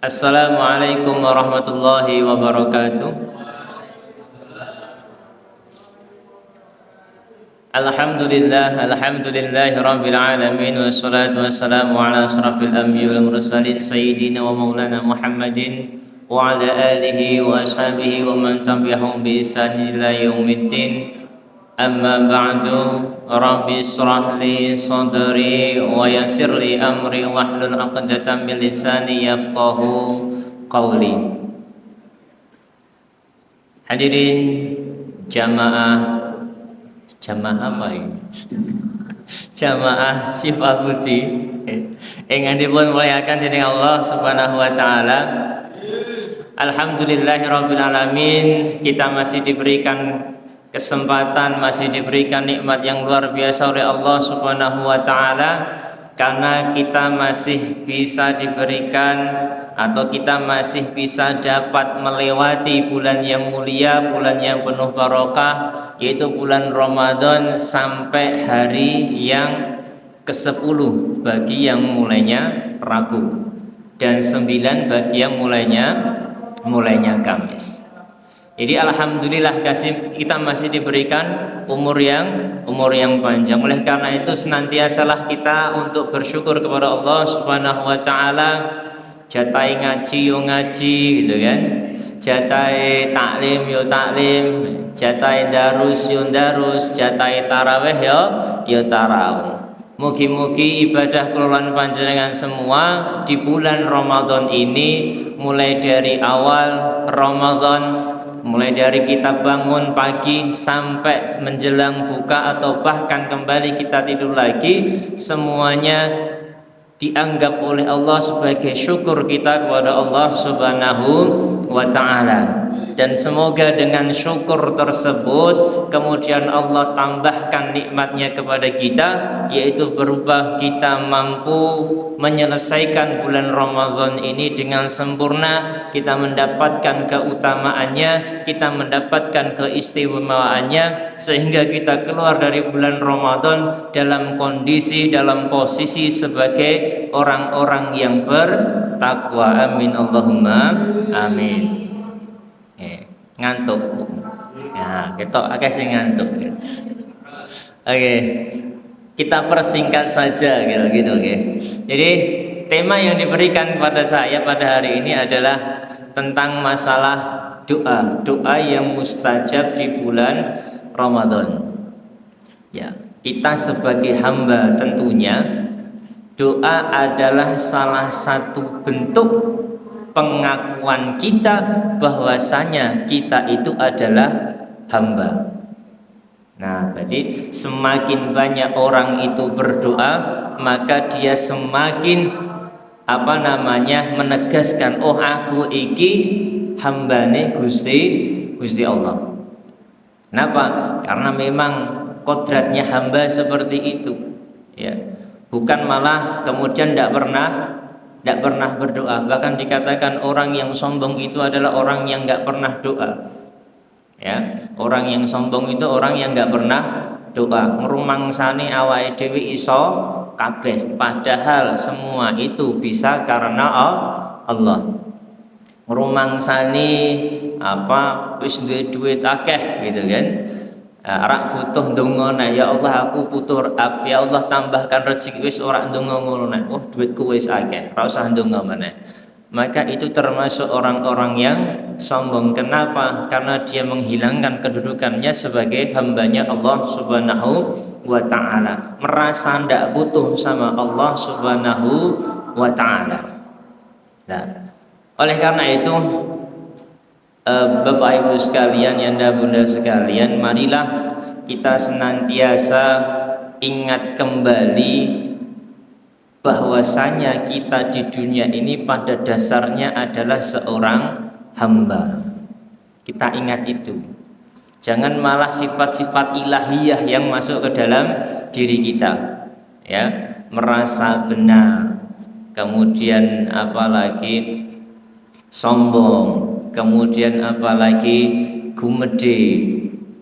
Assalamualaikum warahmatullahi wabarakatuh. Alhamdulillahi rabbil alamin, wassalatu wassalamu ala asrafil anbiya wal mursalin sayyidina wa maulana Muhammadin wa ala alihi wa ashabihi wa man tabi'ahum bi ihsan ila yaumiddin. Amma ba'du, rabbi israh li sadri wa yassir li amri wahlul 'uqdatam min lisani yafqahu qawli. Hadirin jamaah apa ini? Jamaah Syifa Budi ingkang dipun muliakan dening Allah Subhanahu wa taala. Alhamdulillahirabbil alamin, kita masih diberikan kesempatan, masih diberikan nikmat yang luar biasa oleh Allah Subhanahu wa taala, karena kita masih bisa diberikan atau kita masih bisa dapat melewati bulan yang mulia, bulan yang penuh barokah, yaitu bulan Ramadan sampai hari yang ke-10 bagi yang mulainya Rabu dan 9 bagi yang mulainya Kamis. Jadi alhamdulillah kita masih diberikan umur yang panjang. Oleh karena itu senantiasalah kita untuk bersyukur kepada Allah Subhanahu wa taala. Jatai ngaji yo ngaji gitu kan. Jatai taklim yo taklim, jatai darus yo darus, jatai tarawih yo tarawih. Mugi-mugi ibadah kelolaan panjenengan semua di bulan Ramadan ini, mulai dari awal Ramadan, mulai dari kita bangun pagi sampai menjelang buka atau bahkan kembali kita tidur lagi, semuanya dianggap oleh Allah sebagai syukur kita kepada Allah Subhanahu wa ta'ala. Dan semoga dengan syukur tersebut kemudian Allah tambahkan nikmatnya kepada kita, yaitu berupa kita mampu menyelesaikan bulan Ramadan ini dengan sempurna, kita mendapatkan keutamaannya, kita mendapatkan keistimewaannya, sehingga kita keluar dari bulan Ramadan dalam kondisi, dalam posisi sebagai orang-orang yang bertakwa. Amin Allahumma amin. Ngantuk ya, ketok akeh sing ngantuk. Oke, kita persingkat saja gitu. Jadi tema yang diberikan kepada saya pada hari ini adalah tentang masalah doa yang mustajab di bulan Ramadan. Ya, kita sebagai hamba tentunya doa adalah salah satu bentuk pengakuan kita bahwasanya kita itu adalah hamba. Nah, jadi semakin banyak orang itu berdoa, maka dia semakin menegaskan, oh aku iki hambane Gusti Allah. Kenapa? Karena memang kodratnya hamba seperti itu, ya. Bukan malah kemudian tidak pernah berdoa. Bahkan dikatakan orang yang sombong itu adalah orang yang nggak pernah doa. Ya, orang yang sombong itu orang yang nggak pernah doa. Ngrumangsani awake dhewe iso kabeh, padahal semua itu bisa karena Allah. Ngrumangsani wis duwe duit akeh gitu kan. Rak butuh ndonga, ya Allah aku butuh ya Allah tambahkan rezeki, wis ora ndonga ngono nek. Oh duitku wis akeh, ora usah ndonga meneh. Maka itu termasuk orang-orang yang sombong. Kenapa? Karena dia menghilangkan kedudukannya sebagai hambanya Allah Subhanahu wa ta'ala, merasa ndak butuh sama Allah Subhanahu wa ta'ala. Nah, oleh karena itu Bapak Ibu sekalian, yanda bunda sekalian, marilah kita senantiasa ingat kembali bahwasanya kita di dunia ini pada dasarnya adalah seorang hamba. Kita ingat itu. Jangan malah sifat-sifat ilahiyah yang masuk ke dalam diri kita, ya, merasa benar, kemudian apalagi sombong, kemudian apalagi gumede,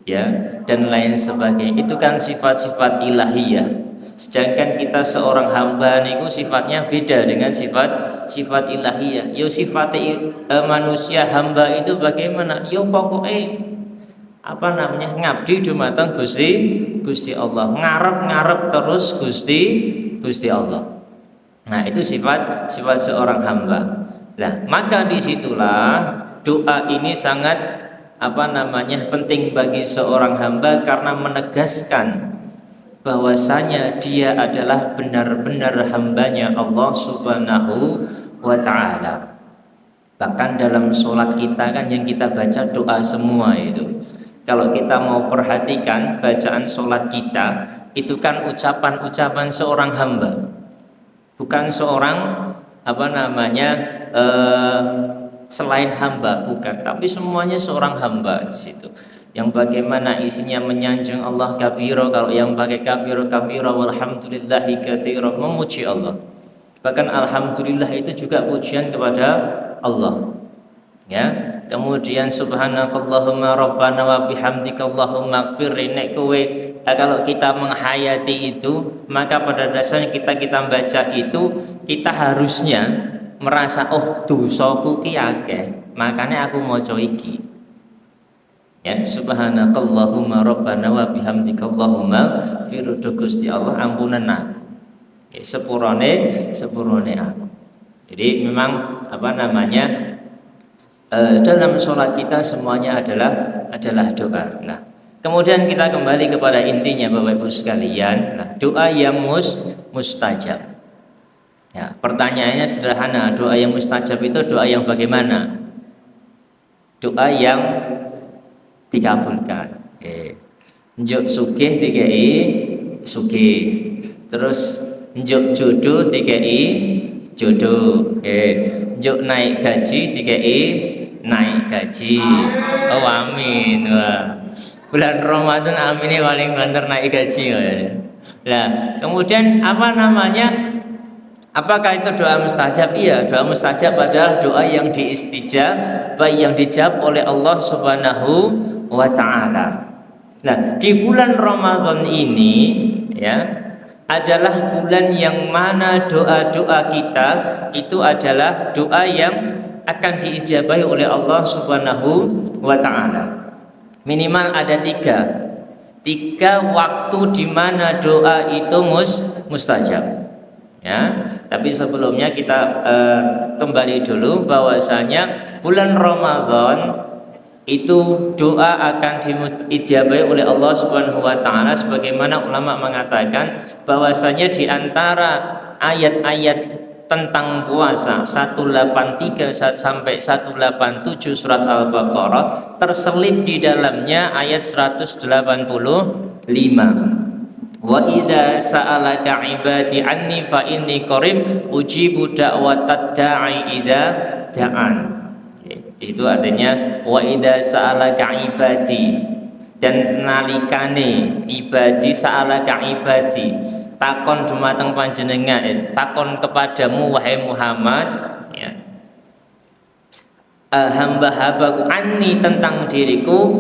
ya, dan lain sebagainya. Itu kan sifat-sifat ilahiyah. Sedangkan kita seorang hamba niku sifatnya beda dengan sifat ilahiyah. Yo sifat manusia hamba itu bagaimana? Yo pokoknya ngabdi dumateng Gusti Allah, ngarep terus Gusti Allah. Nah, itu sifat seorang hamba. Nah, maka disitulah doa ini sangat penting bagi seorang hamba karena menegaskan bahwasanya dia adalah benar-benar hambanya Allah Subhanahu wa ta'ala. Bahkan dalam sholat kita kan yang kita baca doa semua itu. Kalau kita mau perhatikan bacaan sholat kita itu kan ucapan-ucapan seorang hamba, bukan seorang selain hamba, bukan, tapi semuanya seorang hamba di situ. Yang bagaimana isinya menyanjung Allah kabiro, kalau yang pakai kabiro walhamdulillahi katsira, memuji Allah. Bahkan alhamdulillah itu juga pujian kepada Allah. Ya, kemudian subhanakallahumma rabbana wa bihamdika allahumma ighfirli. Nek kowe kalau kita menghayati itu, maka pada dasarnya kita baca itu kita harusnya merasa dosaku ki akeh, makanya aku maca iki. Ya, subhanakallahumma rabbana wa bihamdika allahumma ighfir, Gusti Allah ampunan aku. Ya, sepurone aku. Jadi memang dalam sholat kita semuanya adalah doa. Nah, kemudian kita kembali kepada intinya Bapak Ibu sekalian. Nah, doa yang mustajab. Ya, pertanyaannya sederhana, doa yang mustajab itu doa yang bagaimana? Doa yang dikabulkan. Njuk sugih dikei sugih. Terus njuk jodoh dikei jodoh. Njuk naik gaji dikei naik gaji. Oh amin. Wah. Bulan Ramadan amin ini paling banter naik gaji. Nah, kemudian apakah itu doa mustajab? Iya, doa mustajab adalah doa yang yang dijawab oleh Allah Subhanahu wa ta'ala. Nah, di bulan Ramadan ini ya adalah bulan yang mana doa-doa kita itu adalah doa yang akan diijabahi oleh Allah Subhanahu wa ta'ala. Minimal ada tiga waktu di mana doa itu mustajab. Ya, tapi sebelumnya kita kembali dulu bahwasanya bulan Ramadan itu doa akan diijabahi oleh Allah Subhanahu wa ta'ala, sebagaimana ulama mengatakan bahwasanya di antara ayat-ayat tentang puasa 183 sampai 187 surat Al-Baqarah terselip di dalamnya ayat 185. Wa idza sa'alaka 'ibadi anni fa inni qarib ujibu da'watad da'i idza da'an. Itu artinya wa idza sa'alaka 'ibadi, dan nalikane ibadi, sa'alaka ibadi takon dumateng panjenengan, takon kepadamu wahai Muhammad, ya, hamba-hambaku anni tentang diriku,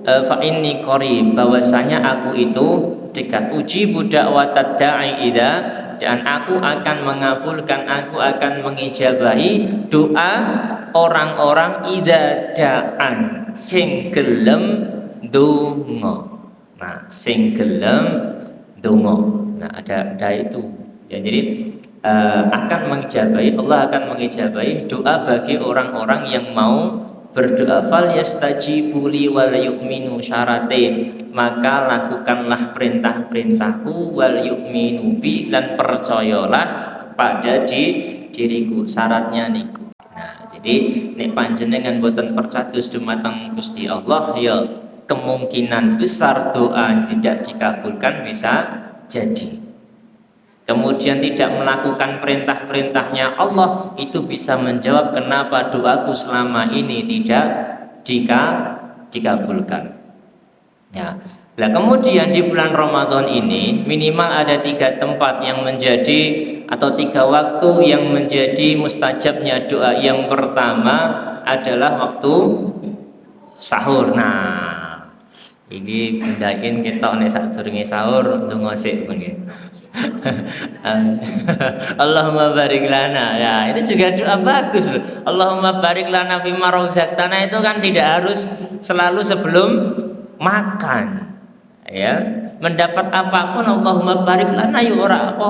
fa inni qarib, bahwasanya aku itu dekat, ujibu da'watad da'i idza, dan aku akan mengabulkan, aku akan mengijabahi doa orang-orang idza da'an, sing gelem donga. Nah, sing gelem donga. Nah, ada itu ya, jadi akan mengijabahi, Allah akan mengijabahi doa bagi orang-orang yang mau berdoa. Fal yastajibu li wal yu'minu syarate, maka lakukanlah perintah-perintahku, wal yu'minu bi, dan percayalah kepada diriku. Syaratnya niku. Nah, jadi nek panjenengan boten percados dumateng Gusti Allah, ya kemungkinan besar doa tidak dikabulkan bisa jadi. Kemudian tidak melakukan perintah-perintahnya Allah, itu bisa menjawab kenapa doaku selama ini tidak dikabulkan. Ya. Nah, kemudian di bulan Ramadan ini minimal ada 3 tempat yang menjadi, atau 3 waktu yang menjadi mustajabnya doa. Yang pertama adalah waktu sahur. Nah, ini bendakin kita nek sadurunge sahur ndonga sik nggih. Allahumma barik lana. Ya, itu juga doa bagus loh. Allahumma barik lana fima razaqtana itu kan tidak harus selalu sebelum makan. Ya, mendapat apapun Allahumma barik lana ya ora apa.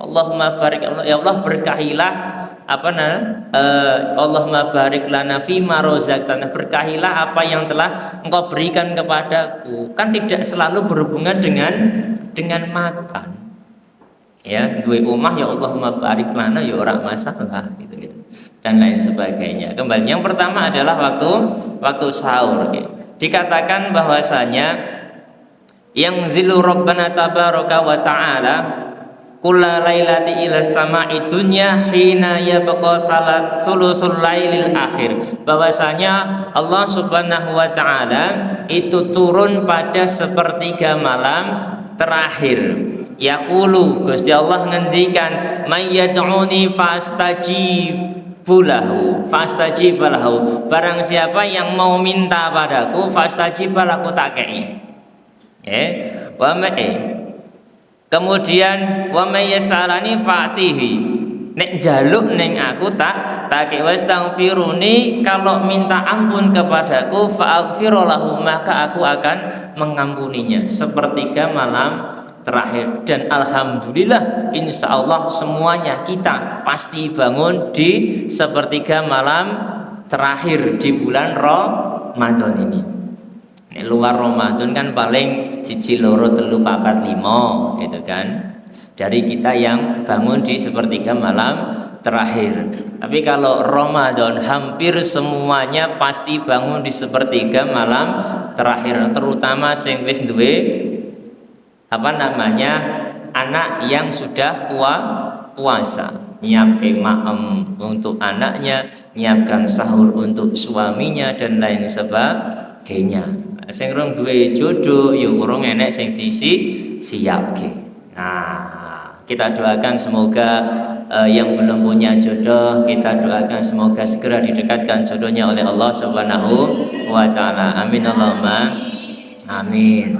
Allahumma barik ya Allah berkahilah Allahumma barik lana fima razaqtana, berkahilah apa yang telah Engkau berikan kepadaku. Kan tidak selalu berhubungan dengan makan. Ya, duwe omah ya Allahumma barik lana ya ora masalah gitu. Dan lain sebagainya. Kembali yang pertama adalah waktu sahur. Dikatakan bahwasanya yang zilu rabbana tabaraka wa ta'ala kulla lailati ila sama'i dunya hina yabqa sulusul lailil akhir, bahwasanya Allah Subhanahu wa taala itu turun pada sepertiga malam terakhir. Yaqulu, Gusti Allah ngendikan, may yad'uni fastajib lahu, barang siapa yang mau minta padaku fastajib lahu tak kei. Kemudian wa may yasalani fa'tihi, nek jaluk neng aku tak kei. Wastaghfiruni, kalau minta ampun kepadaku fa'aghfiru lahu, maka aku akan mengampuninya. Sepertiga malam terakhir, dan alhamdulillah insya Allah semuanya kita pasti bangun di sepertiga malam terakhir di bulan Ramadan ini. Luar Ramadan kan paling 1, 2, 3, 4, 5 gitu kan, dari kita yang bangun di sepertiga malam terakhir. Tapi kalau Ramadan hampir semuanya pasti bangun di sepertiga malam terakhir, terutama sing wis duwe anak yang sudah puasa, nyiapkan maem untuk anaknya, nyiapkan sahur untuk suaminya dan lain sebagainya. Sing rong duwe jodoh ya urung enek sing disiapke. Nah, kita doakan semoga yang belum punya jodoh, kita doakan semoga segera didekatkan jodohnya oleh Allah Subhanahu wa taala. Amin Allahumma amin.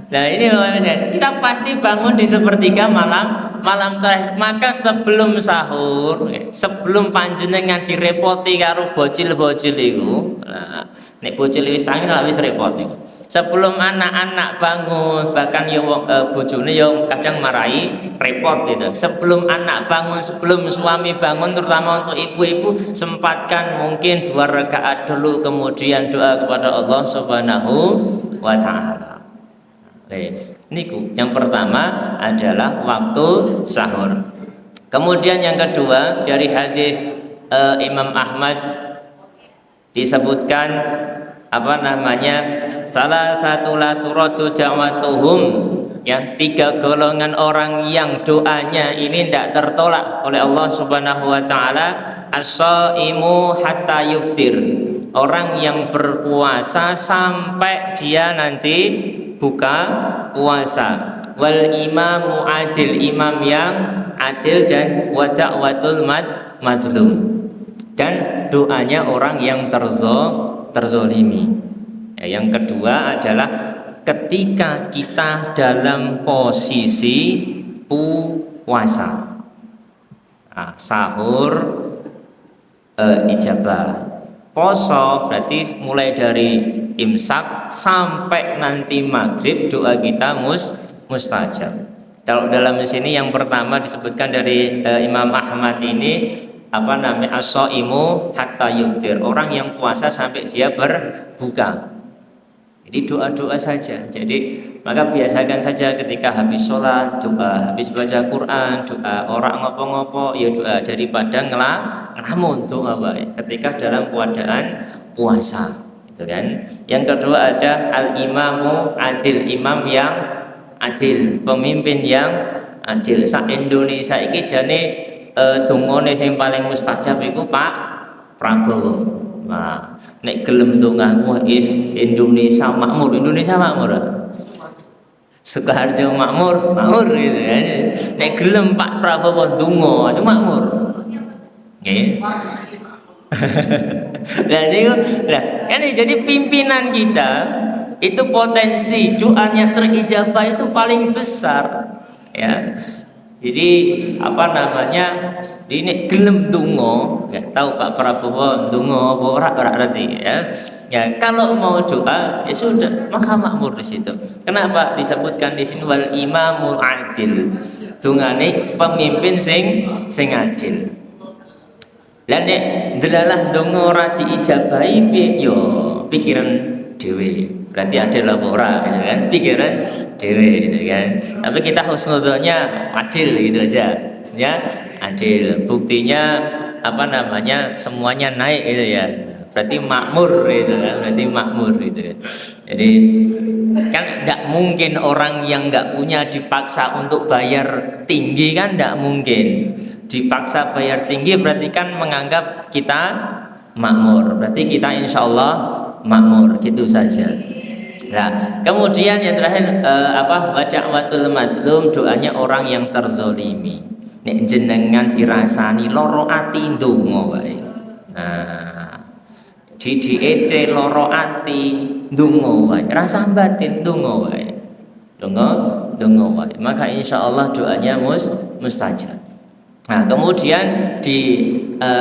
Nah ini kita pasti bangun di sepertiga malam terakhir. Maka sebelum sahur, sebelum panjenengan direpoti karo bocil-bocil itu, nek bocil wis tangi lah wis repot niku. Sebelum anak-anak bangun, bahkan ya bojone ya kadang marahi repot gitu. Sebelum anak bangun, sebelum suami bangun, terutama untuk ibu-ibu, sempatkan mungkin 2 rakaat dulu, kemudian doa kepada Allah Subhanahu wa taala. Niku yang pertama adalah waktu sahur. Kemudian yang kedua, dari hadis Imam Ahmad disebutkan salah satu la turadu da'watuhum, ya, 3 golongan orang yang doanya ini tidak tertolak oleh Allah Subhanahu wa taala. As-shaimu hatta yuftir, orang yang berpuasa sampai dia nanti buka puasa. Wal imamu adil, imam yang adil, dan wa da'watul mazlum, dan doanya orang yang terzolimi. Yang kedua adalah ketika kita dalam posisi puasa, sahur ijabah. Poso berarti mulai dari imsak sampai nanti maghrib doa kita mustajab. Kalau dalam sini yang pertama disebutkan dari Imam Ahmad ini as-shaimu hatta yuftir, orang yang puasa sampai dia berbuka. Jadi doa-doa saja. Jadi maka biasakan saja ketika habis sholat doa, habis baca Quran doa, orang ngopo-ngopo ya doa, daripada ngelamun doa baik ketika dalam keadaan puasa, itu kan. Yang kedua ada al-imamu adil, imam yang adil, pemimpin yang adil. Sak Indonesia iki jane dungane sing paling mustajab iku Pak Prabowo. Nah, nek gelem dongamu is Indonesia makmur, Sukoharjo makmur gitu ya. Nek gelem Pak Prabowo donga itu makmur. Nggih. Nah, kan jadi pimpinan kita itu potensi doanya terijabah itu paling besar, ya. Jadi apa namanya? Ini gelem donga, nggak tahu Pak Prabowo donga apa ora ngerti ya. Ya, kalau mau doa ya sudah, maka makmur di situ. Kenapa disebutkan di sini wal imamul adil? Dungane pemimpin sing adil. Lah nek delalah donga ora diijabahi piye yo pikiran dhewe. Berarti ada apa ora gitu kan? Pikiran dhewe gitu kan. Tapi kita husnudzonnya adil gitu aja. Maksudnya adil. Buktinya apa namanya? Semuanya naik gitu ya. Berarti makmur gitu kan. Berarti makmur gitu kan. Jadi kan tidak mungkin orang yang nggak punya dipaksa untuk bayar tinggi, kan tidak mungkin. Dipaksa bayar tinggi berarti kan menganggap kita makmur, berarti kita insya Allah makmur, gitu saja. Nah, kemudian yang terakhir da'watul madlum, doanya orang yang terzolimi. Nek jenengan dirasani loro ati ndonga wae. Nah, diece loro ati ndonga wae, rasa batin ndonga wae. Ndonga wae. Maka insya Allah doanya mustajab. Nah, kemudian di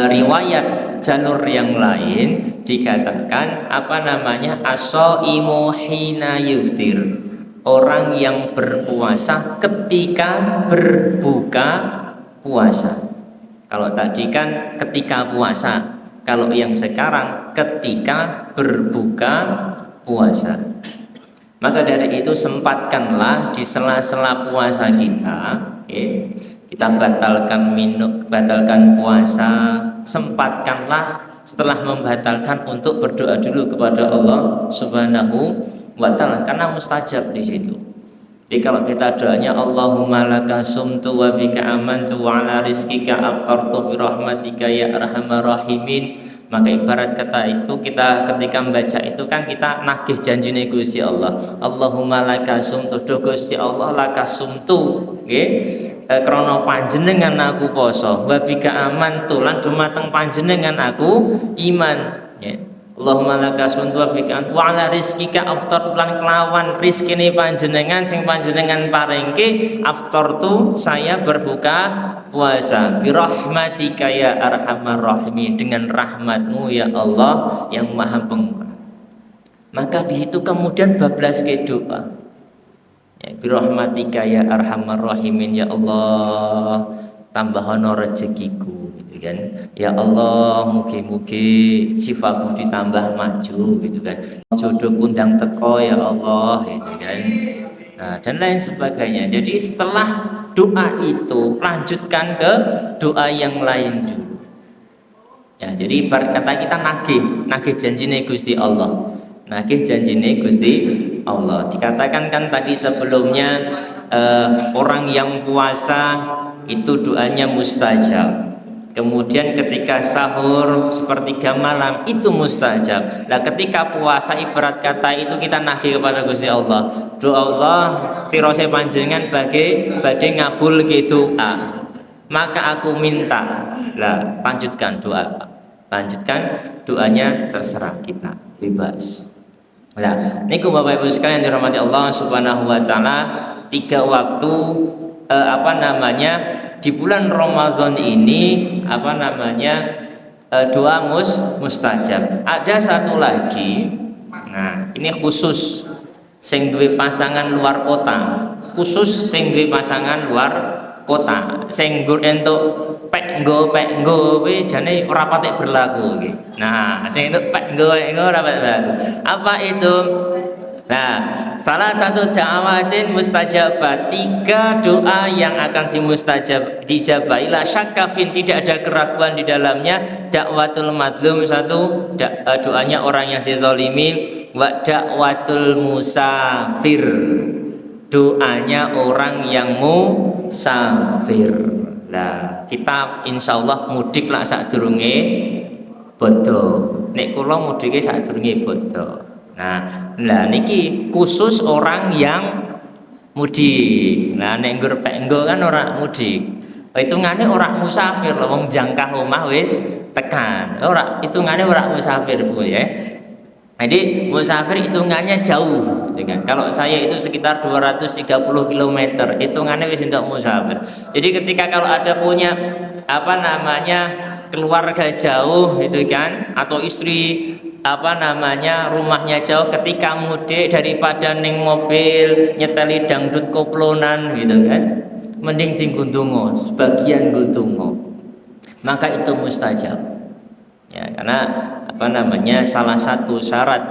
riwayat jalur yang lain dikatakan apa namanya as-shaimu hina yuftir, orang yang berpuasa ketika berbuka puasa. Kalau tadi kan ketika puasa, kalau yang sekarang ketika berbuka puasa. Maka dari itu sempatkanlah di sela-sela puasa kita, kita batalkan puasa, sempatkanlah setelah membatalkan untuk berdoa dulu kepada Allah Subhanahu wa ta'ala, karena mustajab di situ. Jadi kalau kita doanya Allahumma laka sumtu wa bika amantu wa ala rizkika aftartu bi rahmatika ya arhamar rahimin, maka ibarat kata itu kita ketika membaca itu kan kita nagih janjine Gusti Allah. Allahumma laka sumtu, Gusti Allah laka sumtu nggih, krana panjenengan aku poso, wa bika amantu lan dumateng panjenengan aku iman, ya. Allahumma laka sumtu wa bika wa ala rizkika aftartu, lan kelawan rizkine panjenengan sing panjenengan paringke aftartu saya berbuka puasa bi rahmatika ya arhamar rahimin, dengan rahmatmu ya Allah yang maha pemurah. Maka di situ kemudian bablas ke doa, ya, bi rahmatika ya arhamar rahimin, ya Allah tambahana rezekiku gitu kan, ya Allah mugi-mugi sifatku ditambah maju gitu kan, jodoh kundang teko ya Allah gitu kan. Nah, dan lain sebagainya. Jadi setelah doa itu lanjutkan ke doa yang lain dulu. Ya, jadi ibarat kata kita nagih janjine Gusti Allah. Nagih janjine Gusti Allah. Dikatakan kan tadi sebelumnya orang yang puasa itu doanya mustajab. Kemudian ketika sahur sepertiga malam itu mustajab. Nah, ketika puasa ibarat kata itu kita nagih kepada Gusti Allah. Doa Allah tirose panjenengan badhe ngabul ke doa. Maka aku minta. Lah, lanjutkan doa. Lanjutkan doanya, terserah kita, bebas. Nah, niku Bapak Ibu sekalian dirahmati Allah Subhanahu wa taala, 3 waktu di bulan Ramadan ini doa mustajab. Ada satu lagi. Nah, ini khusus sing duwe pasangan luar kota. Khusus sing duwe pasangan luar kota. Sing nggo entuk peknggo kuwi jane ora patek berlaku iki. Nah, sing entuk peknggo ora patek berlaku. Apa itu? Nah, salah satu da'awatin mustajabah, 3 doa yang akan dijabahi la syakafin, tidak ada keraguan di dalamnya. Da'watul madlum, 1 doanya orang yang dizalimin, wa da'watul musafir, doanya orang yang musafir. Nah, kita insyaallah mudik lah sadurunge bodho. Nek kula mudike sadurunge bodho. Nah, niki khusus orang yang mudik. Nah, nek nggur peknggo kan ora mudik. Hitungane ora musafir lho, wong jangkah omah wis tekan. Ora hitungannya ora musafir Bu ya. Jadi musafir hitungannya jauh, gitu kan. Kalau saya itu sekitar 230 km, hitungannya wis untuk musafir. Jadi ketika kalau ada punya apa namanya keluarga jauh, gitu kan, atau istri apa namanya rumahnya jauh, ketika mudik daripada neng mobil nyeteli dangdut koplonan, gitu kan, mending tingguntungo, sebagian guntungo, maka itu mustajab. Ya, karena apa namanya salah satu syarat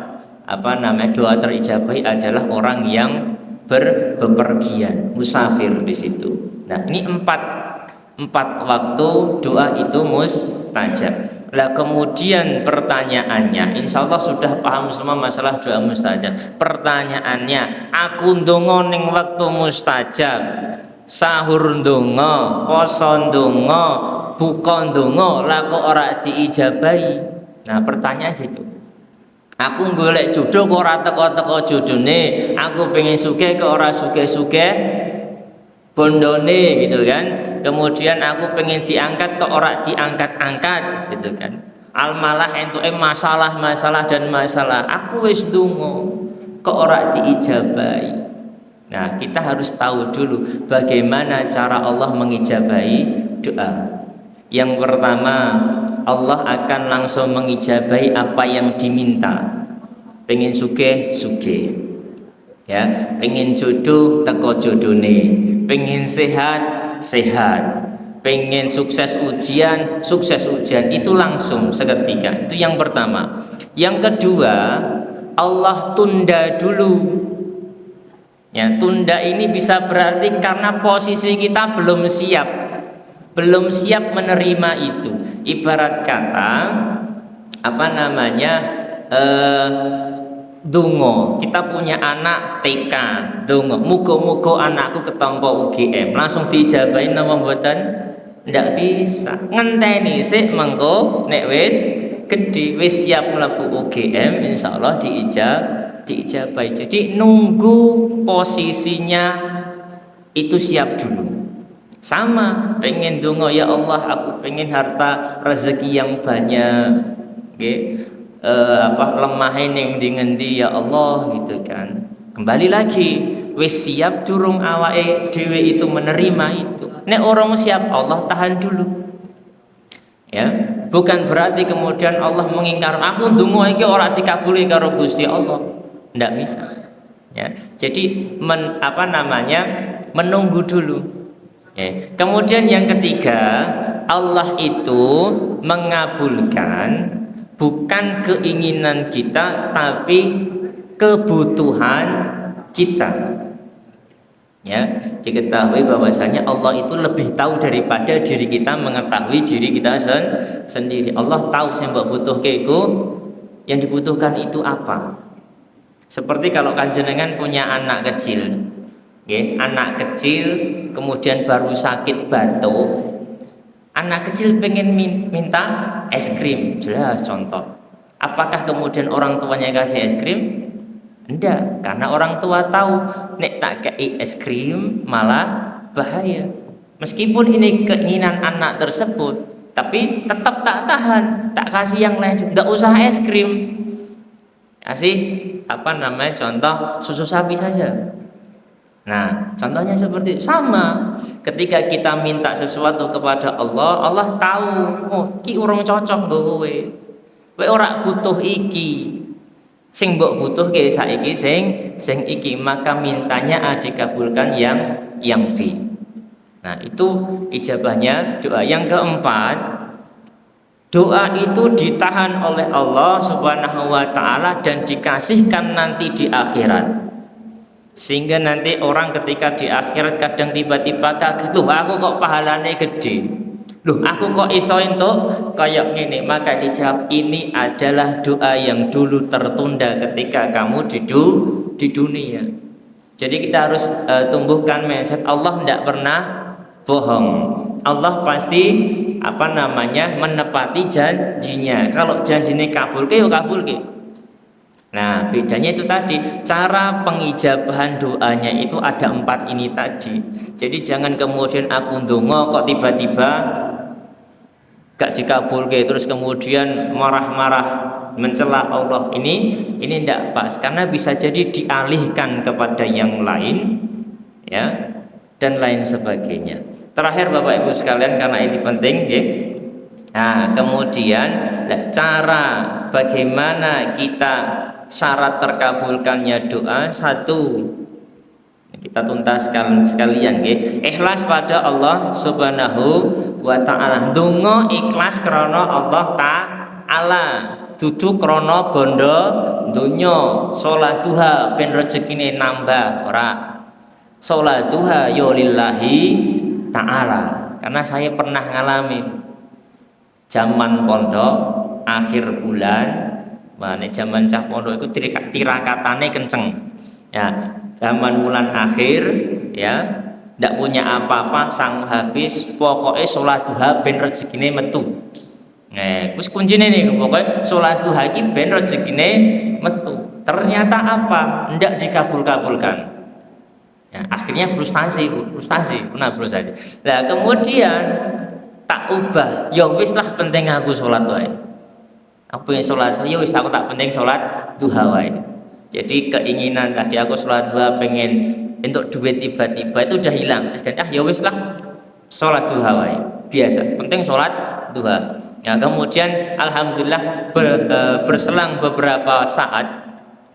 apa namanya doa terijabahi adalah orang yang bepergian, musafir di situ. Nah, ini empat waktu doa itu mustajab. Lah kemudian pertanyaannya, insya Allah sudah paham semua masalah doa mustajab. Pertanyaannya, aku ndonga ning waktu mustajab, sahur ndonga, poso ndonga, buka ndonga, lah kok ora diijabahi. Nah pertanyaan itu, aku golek jodoh kok ora teko-teko jodone, aku pengen sugih kok ora sugih-sugih bondone, gitu kan. Kemudian aku pengen diangkat kok ora diangkat-angkat, gitu kan. Almalah entuke masalah-masalah dan masalah, aku wis ndonga kok ora diijabahi. Nah kita harus tahu dulu bagaimana cara Allah mengijabahi doa. Yang pertama, Allah akan langsung mengijabahi apa yang diminta. Pengen sugih, sugih. Ya, pengen jodoh, teko jodone. Pengen sehat, sehat. Pengen sukses ujian, sukses ujian. Itu langsung seketika. Itu yang pertama. Yang kedua, Allah tunda dulu. Ya, tunda ini bisa berarti karena posisi kita belum siap. Belum siap menerima itu. Ibarat kata apa namanya dongo, kita punya anak TK, dongo, mugo-mugo anakku ketampa UGM, langsung diijabahin napa mboten? Ndak bisa. Ngenteni sik mengko nek wis gede, wis siap mlebu UGM, insyaallah diijabahi. Jadi nunggu posisinya itu siap dulu. Sama, pengen dongo, ya Allah aku pengen harta rezeki yang banyak, lemah ning ngendi ya Allah, gitu kan. Kembali lagi, wis siap durung awake dhewe itu menerima itu. Nek orang siap, Allah tahan dulu. Ya, bukan berarti kemudian Allah mengingkar, aku dongo iki ora dikabuli karo Gusti Allah. Ndak bisa. Ya, jadi menunggu dulu. Kemudian yang ketiga, Allah itu mengabulkan bukan keinginan kita tapi kebutuhan kita. Ya, diketahui bahwasanya Allah itu lebih tahu daripada diri kita mengetahui diri kita sendiri. Allah tahu sing mbok butuhke iku, yang dibutuhkan itu apa. Seperti kalau kanjenengan punya anak kecil. Anak kecil kemudian baru sakit batuk, anak kecil pengen minta es krim, jelas contoh. Apakah kemudian orang tuanya kasih es krim? Enggak, karena orang tua tahu nek tak kei es krim malah bahaya. Meskipun ini keinginan anak tersebut, tapi tetap tak tahan, tak kasih yang lain, enggak usah es krim, kasih contoh susu sapi saja. Nah, contohnya seperti itu. Sama ketika kita minta sesuatu kepada Allah, Allah tahu, oh iki urung cocok nggo kowe. Kowe ora butuh iki. Sing mbok butuhke saiki sing iki, maka mintanya dikabulkan yang B. Nah, itu ijabahnya doa. Yang keempat, doa itu ditahan oleh Allah Subhanahu wa taala dan dikasihkan nanti di akhirat. Sehingga nanti orang ketika di akhirat kadang tiba-tiba kaget, loh aku kok pahalane gede, loh aku kok iso entuk kayak gini. Maka dijawab, ini adalah doa yang dulu tertunda ketika kamu di dunia. Jadi kita harus tumbuhkan mindset Allah tidak pernah bohong. Allah pasti menepati janjinya. Kalau janjinya kabulke ya kabulke. Nah, bedanya itu tadi, cara pengijabahan doanya itu ada 4 ini tadi. Jadi jangan kemudian aku ndonga kok tiba-tiba gak dikabulke terus kemudian marah-marah mencela Allah, ini tidak pas karena bisa jadi dialihkan kepada yang lain ya dan lain sebagainya. Terakhir Bapak Ibu sekalian, karena ini penting ya. Nah, kemudian cara bagaimana kita syarat terkabulkannya doa, satu kita tuntaskan sekalian nggih, ikhlas pada Allah Subhanahu wa taala. Donga ikhlas krana Allah taala, dudu krana bondo donya. Salat duha ben rezekine nambah, ora. Salat duha ya lillahi taala. Karena saya pernah ngalami zaman pondok akhir bulan, mana zaman cah pondok itu tirakatane kenceng ya. Zaman bulan akhir ya, ndak punya apa-apa, sang habis, pokoknya sholat duha ben rezekine metu. Terus kuncinya nih, pokoknya sholat duha ini ben rezekine metu. Ternyata apa? Ndak dikabul-kabulkan. Ya, akhirnya frustasi. Nah kemudian tak ubah, ya wis lah penting aku sholat wae. Aku pengen sholat, ya wis aku tak penting sholat duha wae. Jadi keinginan tadi aku sholat duha pengen untuk duit tiba-tiba itu udah hilang. Terus kan ya wis lah sholat duha wae. Biasa, penting sholat duha. Ya kemudian alhamdulillah berselang beberapa saat,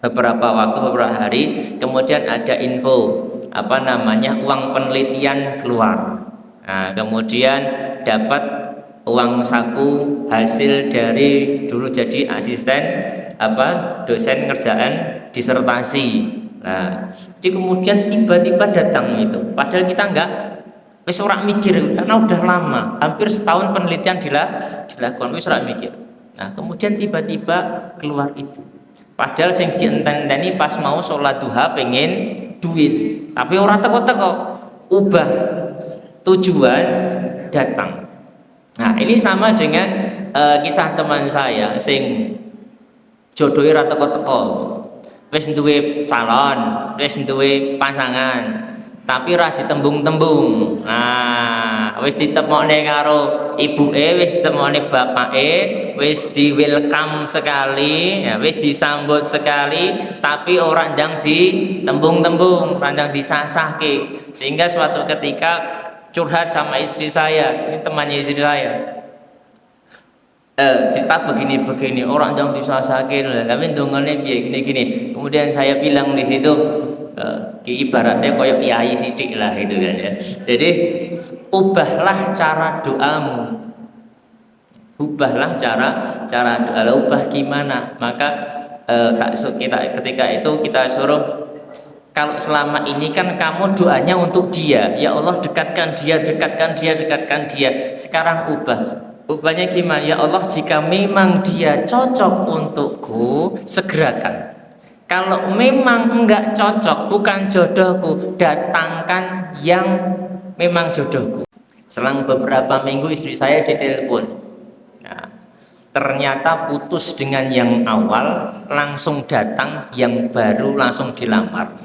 beberapa waktu, beberapa hari, kemudian ada info uang penelitian keluar. Nah, kemudian dapat uang saku hasil dari dulu jadi asisten dosen ngerjaan disertasi. Nah, jadi kemudian tiba-tiba datang itu. Padahal kita enggak wis ora mikir karena udah lama, hampir setahun penelitian dilakukan wis ora mikir. Nah, kemudian tiba-tiba keluar itu. Padahal sing dienteni pas mau sholat duha pengen duit, tapi ora teko-teko, ubah tujuan datang. Nah, ini sama dengan kisah teman saya sing jodohe ra teko-teko. Wis duwe calon, wis duwe pasangan, tapi ra ditembung-tembung. Nah, wis ditemokne karo ibuke, wis ditemokne bapake, wis di welcome sekali, ya, wis disambut sekali, tapi ora ndang ditembung-tembung, ora ndang disasahke. Sehingga suatu ketika curhat sama istri saya, ini temannya istri saya. Cerita begini orang yang disasake tapi dongane piye gini. Kemudian saya bilang di situ ibaratnya koyok kiai sidik lah itu kan ya. Jadi ubahlah cara doamu, ubahlah cara doa. Ubah gimana? Maka ketika itu kita suruh, kalau selama ini kan kamu doanya untuk dia, ya Allah dekatkan dia. Sekarang ubahnya gimana? Ya Allah, jika memang dia cocok untukku, segerakan. Kalau memang enggak cocok, bukan jodohku, datangkan yang memang jodohku. Selang beberapa minggu istri saya ditelepon. Nah, ternyata putus dengan yang awal, langsung datang yang baru, langsung dilamar.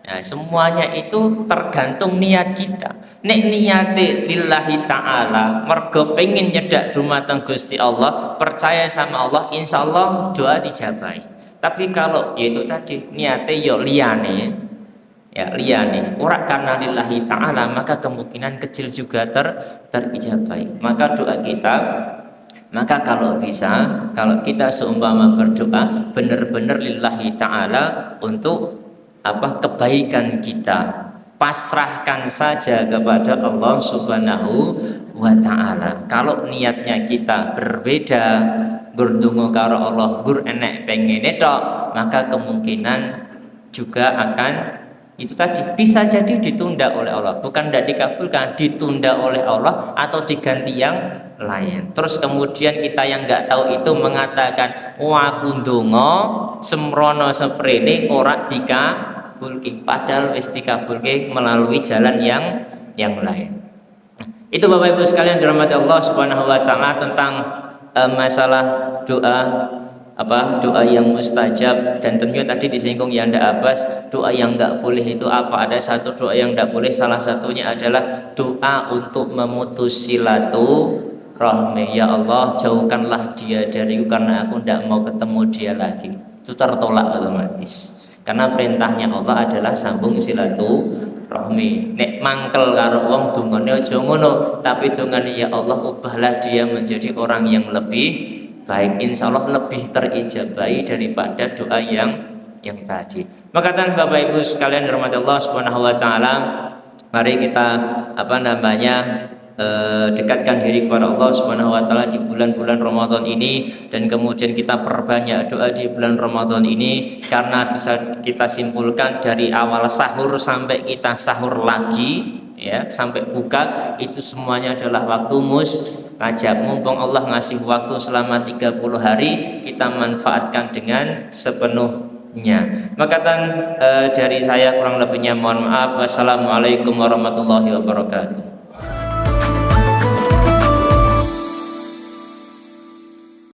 Nah, semuanya itu tergantung niat kita. Nek niate lillahi ta'ala, mergo pengen nyedak dumateng Gusti Allah, percaya sama Allah, insya Allah doa dijabai. Tapi kalau yaitu tadi niate yo liyane, ora karena lillahi ta'ala, maka kemungkinan kecil juga terijabai. Maka doa kita, maka kalau bisa, kalau kita seumpama berdoa benar-benar lillahi ta'ala untuk kebaikan kita, pasrahkan saja kepada Allah Subhanahu wa ta'ala. Kalau niatnya kita berbeda, gur ndonga karo Allah, gur enek pengene tok, maka kemungkinan juga akan itu tadi bisa jadi ditunda oleh Allah, bukan tidak dikabulkan, ditunda oleh Allah atau diganti yang lain. Terus kemudian kita yang nggak tahu itu mengatakan wah aku ndonga semrono seprene ora dikabulke, padahal wis dikabulke melalui jalan yang lain. Nah, itu Bapak Ibu sekalian dirahmati Allah Subhanahu wa taala tentang masalah doa doa yang mustajab. Dan tentunya tadi disinggung ya ndak Abbas, doa yang nggak boleh itu apa? Ada satu doa yang nggak boleh, salah satunya adalah doa untuk memutus rahmi. Ya Allah, jauhkanlah dia dariku karena aku tidak mau ketemu dia lagi. Itu tertolak otomatis. Karena perintahnya Allah adalah sambung silaturahmi. Nek mangkel karo wong dungane aja ngono, tapi dungane ya Allah ubahlah dia menjadi orang yang lebih baik. Insya Allah lebih terijabahi daripada doa yang tadi. Maka Bapak Ibu sekalian dirahmati Allah Subhanahu wa taala, mari kita dekatkan diri kepada Allah Subhanahu wa taala di bulan-bulan Ramadan ini, dan kemudian kita perbanyak doa di bulan Ramadan ini, karena bisa kita simpulkan dari awal sahur sampai kita sahur lagi ya, sampai buka itu semuanya adalah waktu mustajab. Mumpung Allah ngasih waktu selama 30 hari, kita manfaatkan dengan sepenuhnya. Maka dari saya kurang lebihnya mohon maaf. Wassalamualaikum warahmatullahi wabarakatuh.